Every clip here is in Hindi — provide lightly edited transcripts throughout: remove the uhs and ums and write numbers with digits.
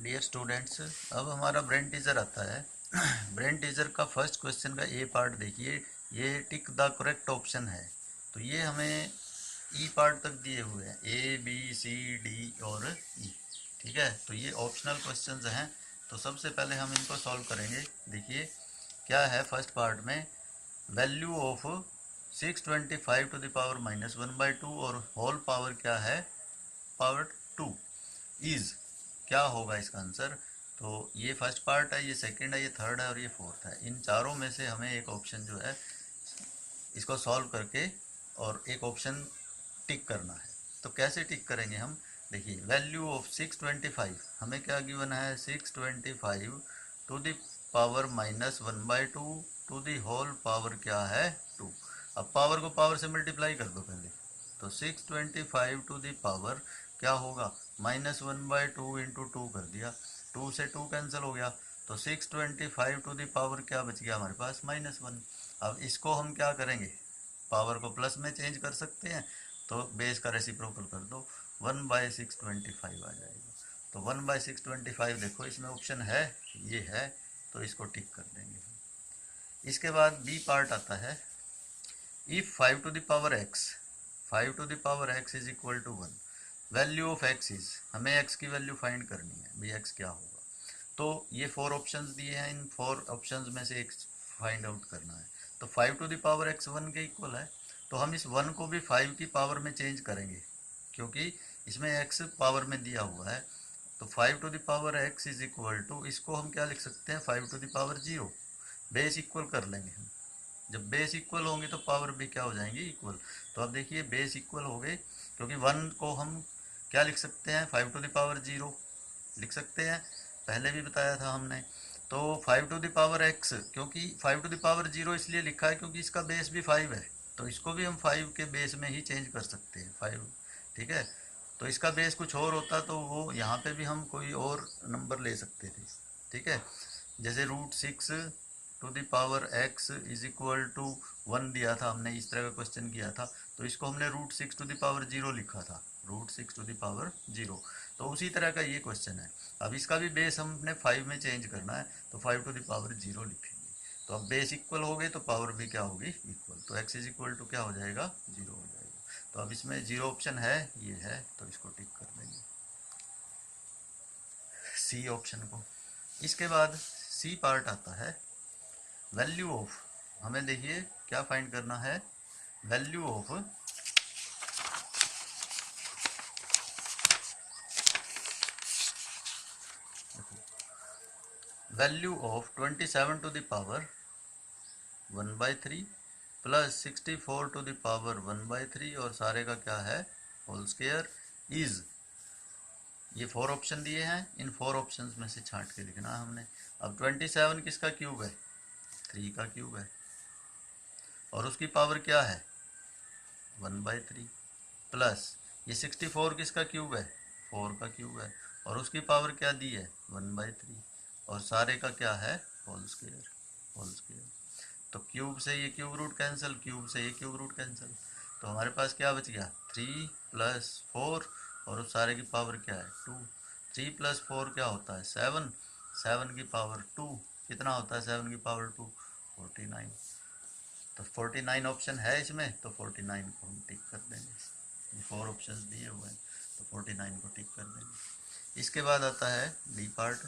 डियर स्टूडेंट्स, अब हमारा ब्रेन टीजर आता है। ब्रेन टीजर का फर्स्ट क्वेश्चन का ए पार्ट देखिए, ये टिक द करेक्ट ऑप्शन है। तो ये हमें ई पार्ट तक दिए हुए हैं, ए बी सी डी और ई। ठीक है, तो ये ऑप्शनल क्वेश्चंस हैं। तो सबसे पहले हम इनको सॉल्व करेंगे। देखिए क्या है फर्स्ट पार्ट में, value of 625 to the power -1/2 और होल पावर क्या है, पावर 2 इज, क्या होगा इसका आंसर। तो ये फर्स्ट पार्ट है, ये सेकंड है, ये थर्ड है और ये फोर्थ है। इन चारों में से हमें एक ऑप्शन जो है इसको सॉल्व करके और एक ऑप्शन टिक करना है। तो कैसे टिक करेंगे हम, देखिए वैल्यू ऑफ 625 हमें क्या गिवन है, 625 to the power -1/2 to the whole power क्या है, 2। अब पावर को पावर से मल्टीप्लाई कर दो पहले। तो 625 टू द पावर क्या होगा, -1/2 इंटू 2 कर दिया, 2 से 2 कैंसिल हो गया। तो 625 टू द पावर क्या बच गया हमारे पास, -1। अब इसको हम क्या करेंगे, पावर को प्लस में चेंज कर सकते हैं। तो बेस का रेसिप्रोकल कर दो, 1/625 आ जाएगा। तो 1/625 देखो इसमें ऑप्शन है, ये है, तो इसको टिक कर देंगे। इसके बाद बी पार्ट आता है, if 5 to the power x, 5 to the power x is equal to 1, value of x is, हमें x की वैल्यू फाइंड करनी है भाई, x क्या होगा। तो ये 4 ऑप्शंस दिए हैं, इन 4 ऑप्शंस में से एक फाइंड आउट करना है। तो 5 टू द पावर x 1 के इक्वल है, तो हम इस 1 को भी 5 की पावर में चेंज करेंगे, क्योंकि इसमें x पावर में दिया हुआ है। तो 5 to the power x is equal to, इसको हम क्या लिख सकते हैं, 5 to the power 0। Base equal कर लेंगे हम, जब बेस इक्वल होंगे तो पावर भी क्या हो जाएंगी, इक्वल। तो अब देखिए बेस इक्वल हो गए, क्योंकि 1 को हम क्या लिख सकते हैं, 5 टू द पावर 0 लिख सकते हैं, पहले भी बताया था हमने। तो 5 टू द पावर x, क्योंकि 5 टू द पावर 0 इसलिए लिखा है क्योंकि इसका बेस भी 5 है, तो इसको भी हम 5 के बेस में ही चेंज कर सकते हैं, 5। ठीक है, तो इसका बेस कुछ और होता तो वो यहाँ पे भी हम कोई और नंबर ले सकते थे। ठीक है, जैसे √6 to the power x is equal to 1 दिया था हमने, इस तरह का क्वेश्चन किया था, तो इसको हमने √6 टू द पावर 0 लिखा था, √6 टू द पावर 0। तो उसी तरह का ये क्वेश्चन है। अब इसका भी बेस हमने 5 में चेंज करना है, तो 5 टू द पावर 0 लिखेंगे। तो अब बेस इक्वल हो गए तो पावर भी क्या होगी, इक्वल। तो x इज इक्वल टू क्या हो जाएगा, 0 हो जाएगा। तो अब इसमें 0 ऑप्शन है, ये है, तो इसको टिक कर देंगे सी ऑप्शन को। इसके बाद सी पार्ट आता है, वैल्यू ऑफ, हमें देखिए क्या फाइंड करना है, value of value of 27 to the power 1/3 plus 64 to the power 1/3 और सारे का क्या है, होल स्क्वायर इज। ये 4 ऑप्शन दिए हैं, इन 4 ऑप्शंस में से छांट के लिखना है हमने। अब 27 किसका क्यूब है, 3 का क्यूब है, और उसकी पावर क्या है, 1/3 प्लस ये 64 किसका क्यूब है, 4 का क्यूब है, और उसकी पावर क्या दी है, 1/3, और सारे का क्या है, होल स्क्वायर, होल स्क्वायर। तो क्यूब से ये क्यूब रूट कैंसिल, क्यूब से ये क्यूब रूट कैंसिल, तो हमारे पास क्या बच गया, 3 + 4 और उस सारे की पावर क्या है, 2। 3 + 4 क्या होता है, 7, 7 की पावर 2 कितना होता है, 7 की पावर 2 49। तो 49 ऑप्शन है इसमें, तो 49 को हम टिक कर देंगे। 4 ऑप्शंस दिए हुए हैं, तो 49 को टिक कर देंगे। इसके बाद आता है डी पार्ट।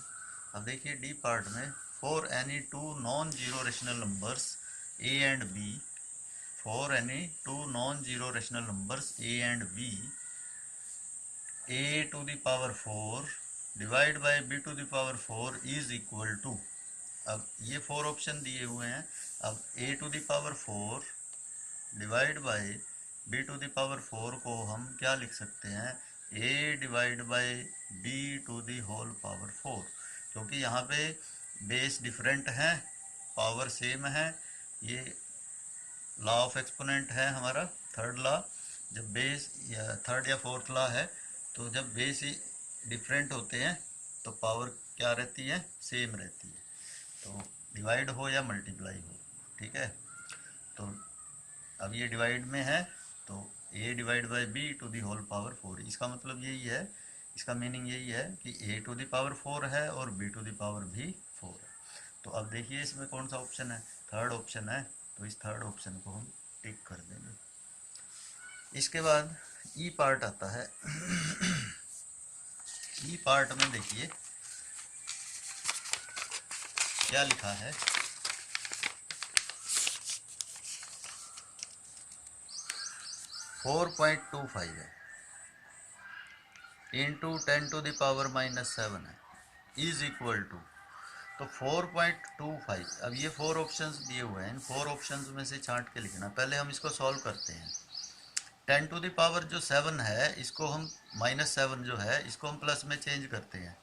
अब देखिए डी पार्ट में, for any 2 non zero rational numbers A and B, for any 2 non zero rational numbers A and B, A to the power 4 divide by B to the power 4 is equal to. अब ये 4 ऑप्शन दिए हुए हैं। अब A to the power 4 divide by B to the power 4 को हम क्या लिख सकते हैं, A divide by B to the whole power 4, क्योंकि यहाँ पे बेस डिफरेंट है, पावर सेम है। ये लॉ ऑफ एक्सपोनेंट है हमारा थर्ड लॉ। जब बेस या थर्ड या फोर्थ लॉ है, तो जब बेस ही डिफरेंट होते हैं तो पावर क्या रहती है, सेम रहती है। तो डिवाइड हो या मल्टीप्लाई हो, ठीक है। तो अब ये डिवाइड में है, तो A divide by B to the whole power 4, इसका मतलब यही है इसका मीनिंग यही है कि a टू द पावर 4 है और b टू द पावर भी 4 है। तो अब देखिए इसमें कौन सा ऑप्शन है, थर्ड ऑप्शन है, तो इस थर्ड ऑप्शन को हम टिक कर देंगे। इसके बाद ई पार्ट आता है। ई पार्ट में देखिए क्या लिखा है, 4.25 है इंटू 10 टू द पावर -7 है इज इक्वल टू, तो 4.25। अब ये 4 ऑप्शंस दिए हुए हैं, इन 4 ऑप्शंस में से छांट के लिखना। पहले हम इसको सॉल्व करते हैं। 10 टू द पावर जो 7 है इसको हम -7 जो है इसको हम प्लस में चेंज करते हैं,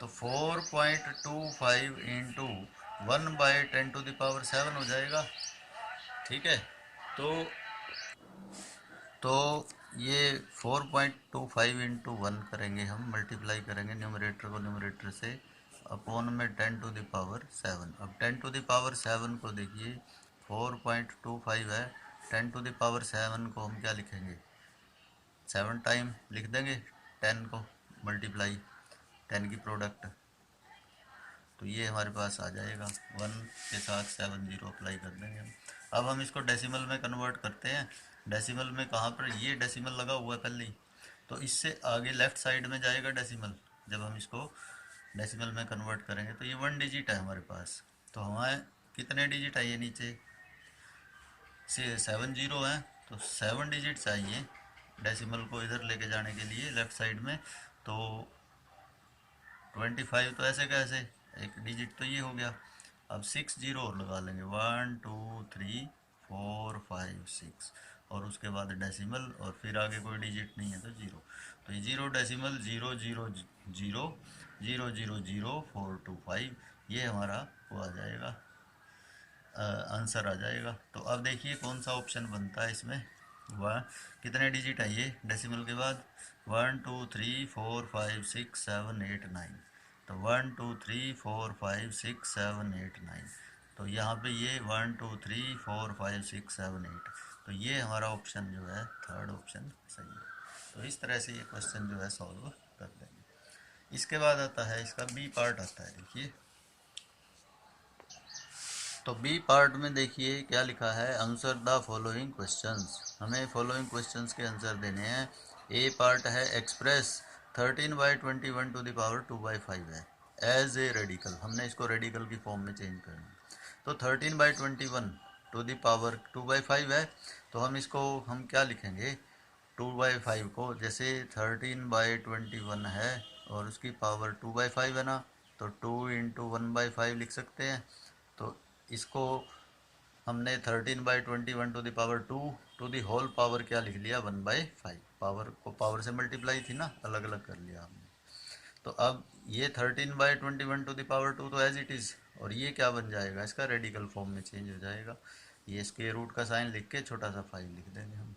तो 4.25 इंटू 1/10 टू द पावर 7 हो जाएगा। ठीक है, तो ये 4.25 इंटू 1 करेंगे, हम मल्टीप्लाई करेंगे न्यूमरेटर को न्यूमरेटर से, अपॉन में 10 टू द पावर 7। अब 10 टू द पावर 7 को देखिए 4.25 है, 10 टू द पावर 7 को हम क्या लिखेंगे, 7 टाइम लिख देंगे 10 को मल्टीप्लाई 10 की प्रोडक्ट, तो ये हमारे पास आ जाएगा। 1 के साथ 7 जीरो अप्लाई कर देंगे हम। अब हम इसको डेसिमल में कन्वर्ट करते हैं। डेसिमल में कहाँ पर, ये डेसिमल लगा हुआ है पहले ही, तो इससे आगे लेफ़्ट साइड में जाएगा डेसिमल। जब हम इसको डेसिमल में कन्वर्ट करेंगे तो ये 1 डिजिट है हमारे पास, तो हमारे कितने डिजिट है ये नीचे से 7 जीरो हैं, तो 7 डिजिट चाहिए डेसिमल को इधर लेके जाने के लिए लेफ़्ट साइड में। तो 25 तो ऐसे कैसे, एक डिजिट तो ये हो गया। अब 6 जीरो और लगा लेंगे, 1 2 3 4 5 6, और उसके बाद डेसिमल, और फिर आगे कोई डिजिट नहीं है तो जीरो। तो ये जीरो डेसिमल 0 0 0 0 0 0 4 2 5, ये हमारा वो आ जाएगा, आंसर आ जाएगा। तो अब देखिए कौन सा ऑप्शन बनता है इसमें। वह कितने डिजिट है ये डेसिमल के बाद, 1 2 3 4 5 6 7 8 9, तो 1 2 3 4 5 6 7 8 9, तो यहाँ पे ये 1 2 3 4 5 6 7 8, तो ये हमारा ऑप्शन जो है थर्ड ऑप्शन सही है। तो इस तरह से ये क्वेश्चन जो है सॉल्व कर देंगे। इसके बाद आता है इसका बी पार्ट आता है, देखिए तो बी पार्ट में देखिए क्या लिखा है, आंसर द फॉलोइंग क्वेश्चंस। हमें फॉलोइंग क्वेश्चंस के आंसर देने हैं। ए पार्ट है एक्सप्रेस 13/21 टू द पावर 2/5 है एज ए रेडिकल, हमने इसको रेडिकल की फॉर्म में चेंज करना है। तो 13/21 टू द पावर 2/5 है, तो हम इसको हम क्या लिखेंगे, 2/5 को, जैसे 13/21 है और उसकी पावर 2/5 है ना, तो 2 इंटू 1/5 लिख सकते हैं। तो इसको हमने 13/21 to the power 2 to the whole power क्या लिख लिया, 1/5, पावर को पावर से मल्टीप्लाई थी ना, अलग अलग कर लिया हमने। तो अब ये 13/21 टू द पावर 2 तो एज इट इज़, और ये क्या बन जाएगा, इसका रेडिकल फॉर्म में चेंज हो जाएगा। ये स्क्वायर रूट का साइन लिख के छोटा सा 5 लिख देंगे हम,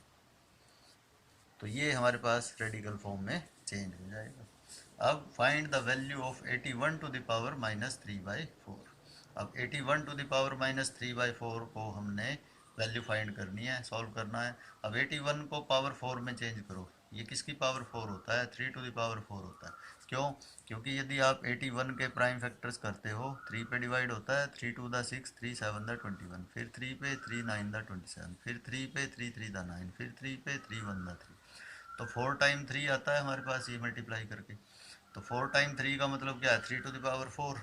तो ये हमारे पास रेडिकल फॉर्म में चेंज हो जाएगा। अब find the value of 81 to the power -3/4। अब 81 टू द पावर -3/4 को हमने वैल्यू फाइंड करनी है, सॉल्व करना है। अब 81 को पावर 4 में चेंज करो, ये किसकी पावर 4 होता है, 3 टू द पावर 4 होता है। क्यों, क्योंकि यदि आप 81 के प्राइम फैक्टर्स करते हो 3 पे डिवाइड होता है, 3 2 6, 3 7 21, फिर 3 पे 3 9 27, फिर 3 पे 3 3 9, फिर 3 पे 3 1 3, तो 4 टाइम 3 आता है हमारे पास ये मल्टीप्लाई करके। तो 4 टाइम 3 का मतलब क्या है, 3 टू द पावर 4,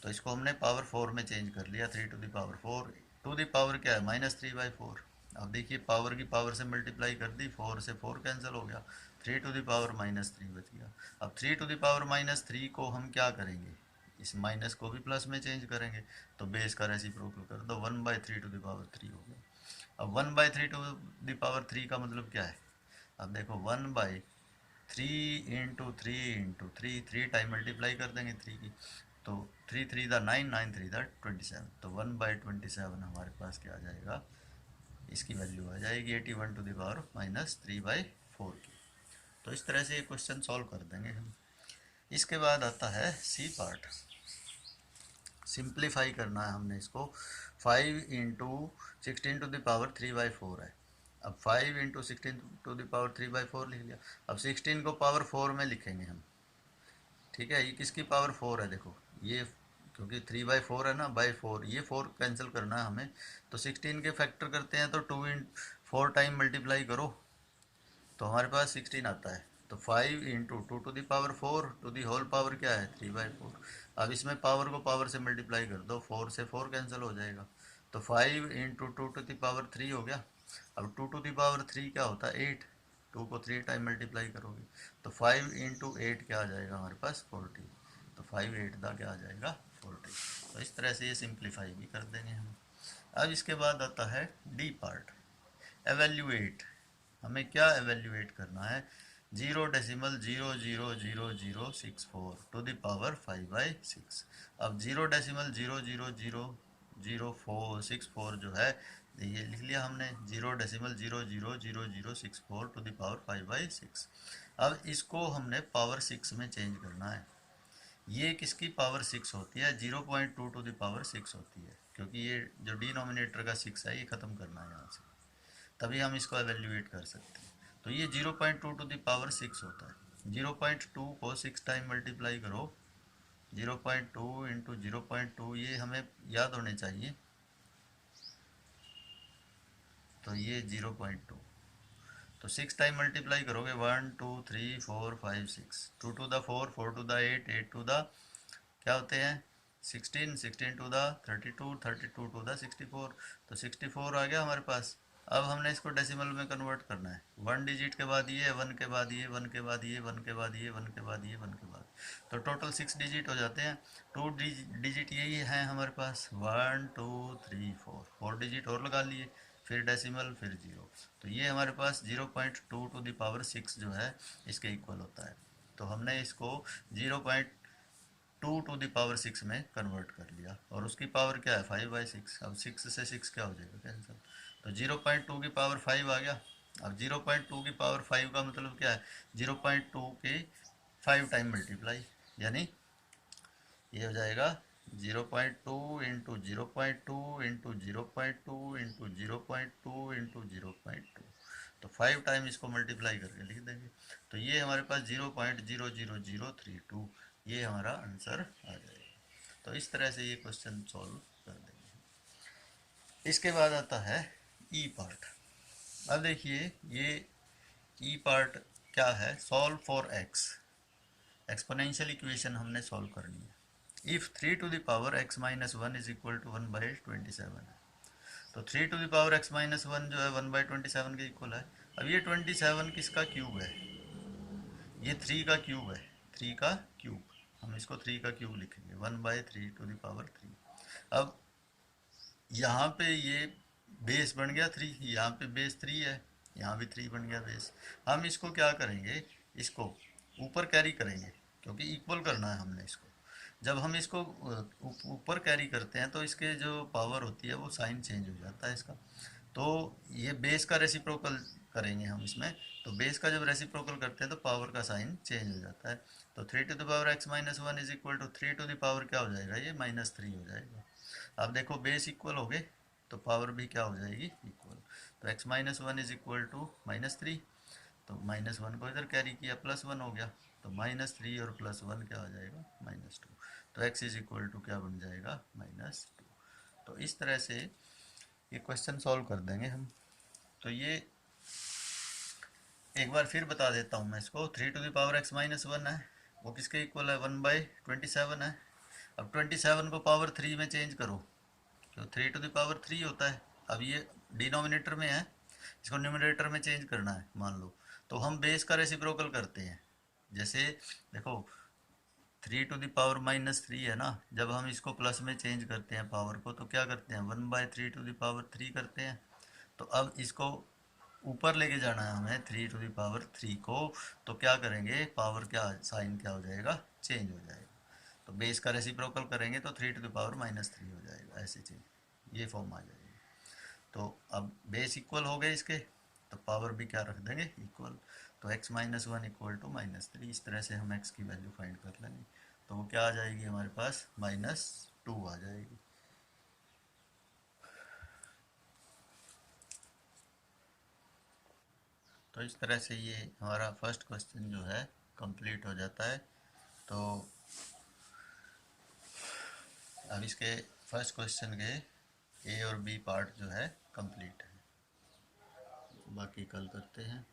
तो इसको हमने पावर 4 में चेंज कर लिया, 3 to the power 4, to the power क्या है -3/4। अब देखिए पावर की पावर से मल्टीप्लाई कर दी, 4 से 4 कैंसिल हो गया, 3 टू द पावर -3 बच गया। अब 3 टू द पावर -3 को हम क्या करेंगे, इस माइनस को भी प्लस में चेंज करेंगे, तो बेस का रेसिप्रोकल कर दो, 1/3 टू द पावर 3 हो गया। अब 1/3 टू द पावर 3 का मतलब क्या है, अब देखो 1/3 इंटू 3 इंटू 3, 3 टाइम मल्टीप्लाई कर देंगे 3 की, तो 3 3 दा 9, 9 3 दा 27, तो 1/27 हमारे पास क्या आ जाएगा, इसकी वैल्यू आ जाएगी 81 टू द पावर -3/4 की। तो इस तरह से ये क्वेश्चन सॉल्व कर देंगे हम। इसके बाद आता है सी पार्ट, सिंप्लीफाई करना है हमने इसको। 5 इंटू 16 टू द पावर 3/4 है, अब 5 इंटू 16⁻³ लिख लिया। अब 16 को पावर 4 में लिखेंगे हम, ठीक है। ये किसकी पावर 4 है, देखो ये, क्योंकि 3/4 है ना, बाई 4, ये 4 कैंसिल करना है हमें, तो 16 के फैक्टर करते हैं तो 2 इन 4 टाइम मल्टीप्लाई करो तो हमारे पास 16 आता है। तो 5 into 2⁻⁴ to the whole power क्या है, 3/4। अब इसमें पावर को पावर से मल्टीप्लाई कर दो, 4 से 4 कैंसिल हो जाएगा, तो 5 इंटू 2⁻³ हो गया। अब 2⁻³ क्या होता है, 8, 2 को 3 टाइम मल्टीप्लाई करोगे तो 5 इंटू 8 क्या आ जाएगा हमारे पास, 40। तो 5 8 दा क्या आ जाएगा, 40। तो इस तरह से ये सिंप्लीफाई भी कर देंगे हम। अब इसके बाद आता है डी पार्ट, एवेल्यूएट। हमें क्या एवेल्यूएट करना है, 0.000064 टू द पावर 5/6। अब 0.000064 जो है, ये लिख लिया हमने, 0.000064 टू द पावर 5/6। अब इसको हमने पावर 6 में चेंज करना है। ये किसकी पावर 6 होती है, 0.2 टू द पावर 6 होती है, क्योंकि ये जो डिनोमिनेटर का 6 है ये ख़त्म करना है यहाँ से, तभी हम इसको एवेल्यूएट कर सकते हैं। तो ये 0.2 टू द पावर 6 होता है। 0.2 को 6 टाइम मल्टीप्लाई करो, 0.2 इंटू 0.2, ये हमें याद होने चाहिए, तो ये 0.2, तो 6 टाइम मल्टीप्लाई करोगे, 1 2 3 4 5 6, 2 to the 4, 4 to the 8, 8 to the क्या होते हैं 16, 16 टू द 32, 32 टू द 64, तो 64 आ गया हमारे पास। अब हमने इसको डेसिमल में कन्वर्ट करना है, 1 डिजिट के बाद ये, 1 के बाद ये, 1 के बाद ये, 1 के बाद ये, 1 के बाद ये, 1 के बाद, तो टोटल 6 डिजिट हो जाते हैं। 2 डिजिट यही है हमारे पास, 1 2 3 4, 4 डिजिट और लगा लिए, फिर डेसिमल, फिर जीरो, तो ये हमारे पास 0.2 टू द पावर 6 जो है इसके इक्वल होता है। तो हमने इसको 0.2 टू द पावर 6 में कन्वर्ट कर लिया, और उसकी पावर क्या है, 5/6। अब 6 से 6 क्या हो जाएगा, कैंसिल, तो 0.2 की पावर 5 आ गया। अब 0.2 की पावर 5 का मतलब क्या है, 0.2 की 5 टाइम मल्टीप्लाई, यानी ये हो जाएगा 0.2 इंटू 0.2 इंटू 0.2 इंटू 0.2 इंटू 0.2, तो 5 टाइम इसको मल्टीप्लाई करके लिख देंगे, तो ये हमारे पास 0.00032, ये हमारा आंसर आ जाएगा। तो इस तरह से ये क्वेश्चन सॉल्व कर देंगे। इसके बाद आता है ई पार्ट। अब देखिए ये ई पार्ट क्या है, solve for X, exponential equation हमने सॉल्व करनी है। If 3 to the power x minus 1 is equal to 1/27 है, तो 3 to the power x minus 1 जो है 1/27 के इक्वल है। अब ये 27 किसका क्यूब है, ये 3 का क्यूब है, 3 का क्यूब, हम इसको 3 का क्यूब लिखेंगे, 1/3 टू द पावर 3। अब यहाँ पे ये बेस बन गया 3, यहाँ पे बेस 3 है, यहाँ भी 3 बन गया बेस। हम इसको क्या करेंगे, इसको ऊपर कैरी करेंगे, क्योंकि इक्वल करना है हमने इसको। जब हम इसको ऊपर कैरी करते हैं तो इसके जो पावर होती है वो साइन चेंज हो जाता है इसका, तो ये बेस का रेसिप्रोकल करेंगे हम इसमें, तो बेस का जब रेसिप्रोकल करते हैं तो पावर का साइन चेंज हो जाता है। तो 3 to the power x minus 1 is equal to 3 to the power क्या हो जाएगा, ये -3 हो जाएगा। अब देखो बेस इक्वल हो गए तो पावर भी क्या हो जाएगी, इक्वल, तो x minus 1 is equal to -3, तो -1 को इधर कैरी किया, +1 हो गया, तो -3 और +1 क्या हो जाएगा, -2, तो x इज इक्वल टू क्या बन जाएगा, -2। तो इस तरह से ये क्वेश्चन सॉल्व कर देंगे हम। तो ये एक बार फिर बता देता हूँ मैं इसको, 3 to the power x minus 1 है, वो किसके इक्वल है, 1/27 है। अब 27 को पावर 3 में चेंज करो, तो 3 टू द पावर 3 होता है। अब ये डिनोमिनेटर में है, इसको न्यूमरेटर में चेंज करना है मान लो, तो हम बेस का रेसिप्रोकल करते हैं। जैसे देखो 3 टू द पावर -3 है ना, जब हम इसको प्लस में चेंज करते हैं पावर को, तो क्या करते हैं, 1/3 टू द पावर 3 करते हैं। तो अब इसको ऊपर लेके जाना है हमें 3 टू द पावर 3 को, तो क्या करेंगे, पावर क्या साइन क्या हो जाएगा, चेंज हो जाएगा। तो बेस का रेसिप्रोकल करेंगे तो 3 टू द पावर -3 हो जाएगा, ऐसे चेंज, ये फॉर्म आ जाएगी। तो अब बेस इक्वल हो गए इसके, तो पावर भी क्या रख देंगे, इक्वल, तो x माइनस 1 इक्वल टू -3, इस तरह से हम x की वैल्यू फाइंड कर लेंगे, तो वो क्या आ जाएगी हमारे पास, -2 आ जाएगी। तो इस तरह से ये हमारा फर्स्ट क्वेश्चन जो है कंप्लीट हो जाता है। तो अब इसके फर्स्ट क्वेश्चन के ए और बी पार्ट जो है कंप्लीट है, बाकी कल करते हैं।